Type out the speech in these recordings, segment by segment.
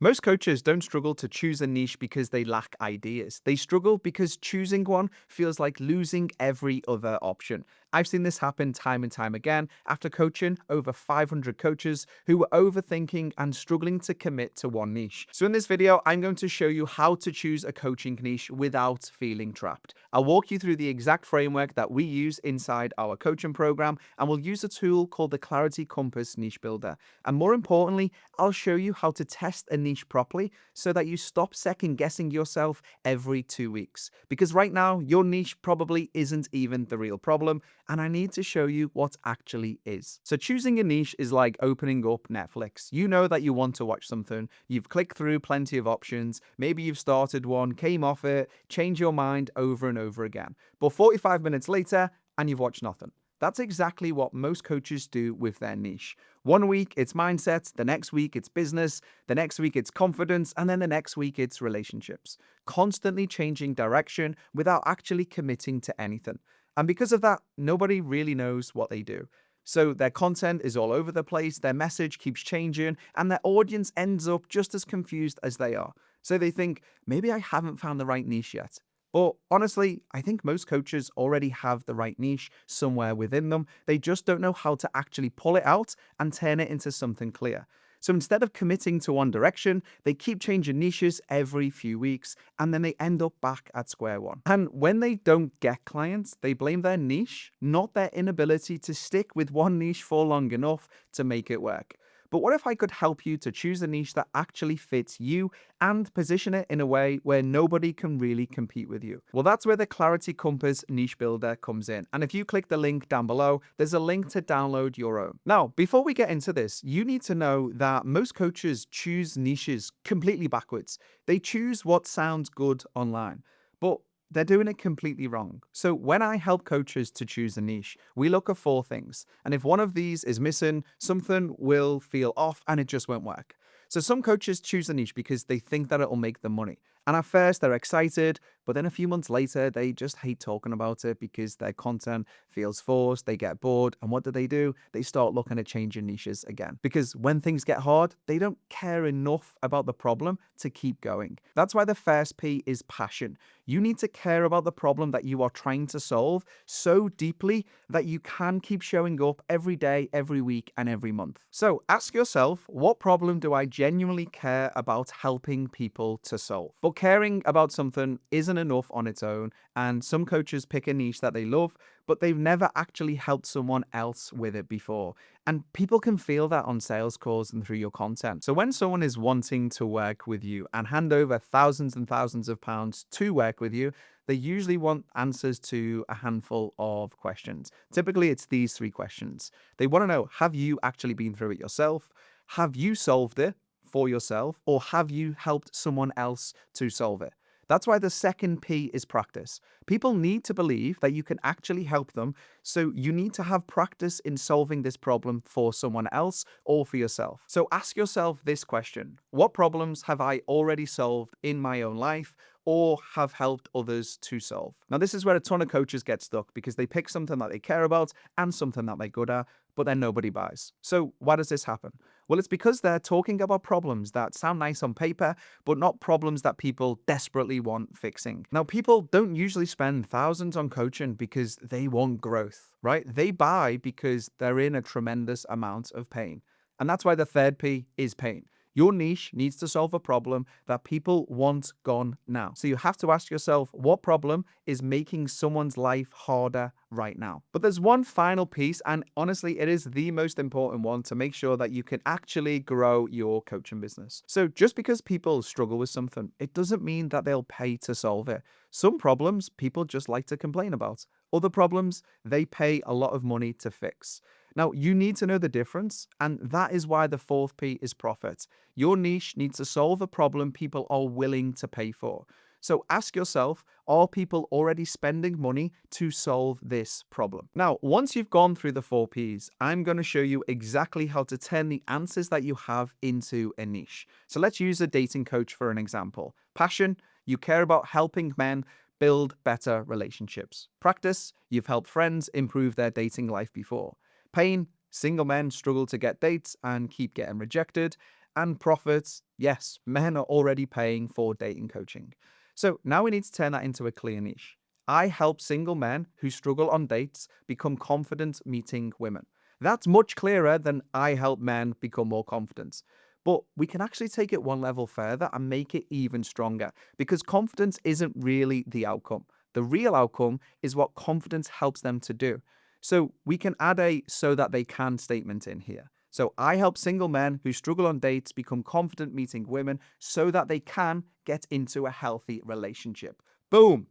Most coaches don't struggle to choose a niche because they lack ideas. They struggle because choosing one feels like losing every other option. I've seen this happen time and time again after coaching over 500 coaches who were overthinking and struggling to commit to one niche. So in this video, I'm going to show you how to choose a coaching niche without feeling trapped. I'll walk you through the exact framework that we use inside our coaching program, and we'll use a tool called the Clarity Compass Niche Builder. And more importantly, I'll show you how to test a niche properly so that you stop second guessing yourself every 2 weeks. Because right now, your niche probably isn't even the real problem, and I need to show you what actually is. So choosing a niche is like opening up Netflix. You know that you want to watch something, you've clicked through plenty of options, maybe you've started one, came off it, changed your mind over and over again. But 45 minutes later, and you've watched nothing. That's exactly what most coaches do with their niche. One week it's mindset, the next week it's business, the next week it's confidence, and then the next week it's relationships. Constantly changing direction without actually committing to anything. And because of that, nobody really knows what they do. So their content is all over the place, their message keeps changing, and their audience ends up just as confused as they are. So they think, maybe I haven't found the right niche yet. But honestly, I think most coaches already have the right niche somewhere within them. They just don't know how to actually pull it out and turn it into something clear. So instead of committing to one direction, they keep changing niches every few weeks and then they end up back at square one. And when they don't get clients, they blame their niche, not their inability to stick with one niche for long enough to make it work. But what if I could help you to choose a niche that actually fits you and position it in a way where nobody can really compete with you? Well, that's where the Clarity Compass Niche Builder comes in. And if you click the link down below, there's a link to download your own. Now, before we get into this, you need to know that most coaches choose niches completely backwards. They choose what sounds good online. But they're doing it completely wrong. So when I help coaches to choose a niche, we look at four things. And if one of these is missing, something will feel off and it just won't work. So some coaches choose a niche because they think that it'll make them money. And at first they're excited, but then a few months later, they just hate talking about it because their content feels forced, they get bored. And what do? They start looking at changing niches again. Because when things get hard, they don't care enough about the problem to keep going. That's why the first P is passion. You need to care about the problem that you are trying to solve so deeply that you can keep showing up every day, every week, and every month. So ask yourself, what problem do I genuinely care about helping people to solve? But caring about something isn't enough on its own, and some coaches pick a niche that they love, but they've never actually helped someone else with it before. And people can feel that on sales calls and through your content. So when someone is wanting to work with you and hand over thousands and thousands of pounds to work with you, they usually want answers to a handful of questions. Typically, it's these three questions. They want to know, have you actually been through it yourself? Have you solved it for yourself? Or have you helped someone else to solve it? That's why the second P is practice. People need to believe that you can actually help them, so you need to have practice in solving this problem for someone else or for yourself. So ask yourself this question: what problems have I already solved in my own life or have helped others to solve? Now, this is where a ton of coaches get stuck because they pick something that they care about and something that they're good at, but then nobody buys. So why does this happen? Well, it's because they're talking about problems that sound nice on paper, but not problems that people desperately want fixing. Now, people don't usually spend thousands on coaching because they want growth, right? They buy because they're in a tremendous amount of pain. And that's why the third P is pain. Your niche needs to solve a problem that people want gone now. So you have to ask yourself, what problem is making someone's life harder right now? But there's one final piece, and honestly, it is the most important one to make sure that you can actually grow your coaching business. So just because people struggle with something, it doesn't mean that they'll pay to solve it. Some problems people just like to complain about. Other problems they pay a lot of money to fix. Now, you need to know the difference, and that is why the fourth P is profit. Your niche needs to solve a problem people are willing to pay for. So ask yourself, are people already spending money to solve this problem? Now, once you've gone through the four Ps, I'm going to show you exactly how to turn the answers that you have into a niche. So let's use a dating coach for an example. Passion, you care about helping men build better relationships. Practice, you've helped friends improve their dating life before. Pain, single men struggle to get dates and keep getting rejected. And profits, yes, men are already paying for dating coaching. So now we need to turn that into a clear niche. I help single men who struggle on dates become confident meeting women. That's much clearer than I help men become more confident. But we can actually take it one level further and make it even stronger because confidence isn't really the outcome. The real outcome is what confidence helps them to do. So we can add a so that they can statement in here. So I help single men who struggle on dates become confident meeting women so that they can get into a healthy relationship. Boom.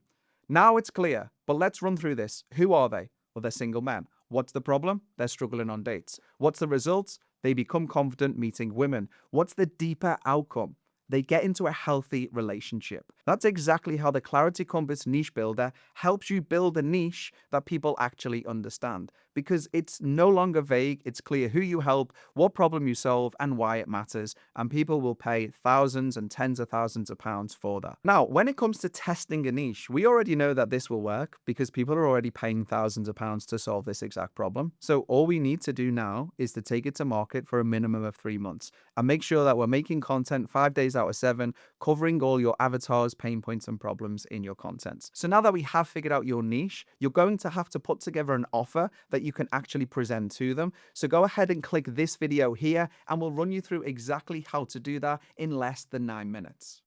Now it's clear, but let's run through this. Who are they? Well, they're single men. What's the problem? They're struggling on dates. What's the results? They become confident meeting women. What's the deeper outcome? They get into a healthy relationship. That's exactly how the Clarity Compass Niche Builder helps you build a niche that people actually understand. Because it's no longer vague, it's clear who you help, what problem you solve, and why it matters. And people will pay thousands and tens of thousands of pounds for that. Now, when it comes to testing a niche, we already know that this will work because people are already paying thousands of pounds to solve this exact problem. So all we need to do now is to take it to market for a minimum of 3 months and make sure that we're making content 5 days out of 7, covering all your avatars, pain points, and problems in your content. So now that we have figured out your niche, you're going to have to put together an offer that you can actually present to them. So go ahead and click this video here, and we'll run you through exactly how to do that in less than 9 minutes.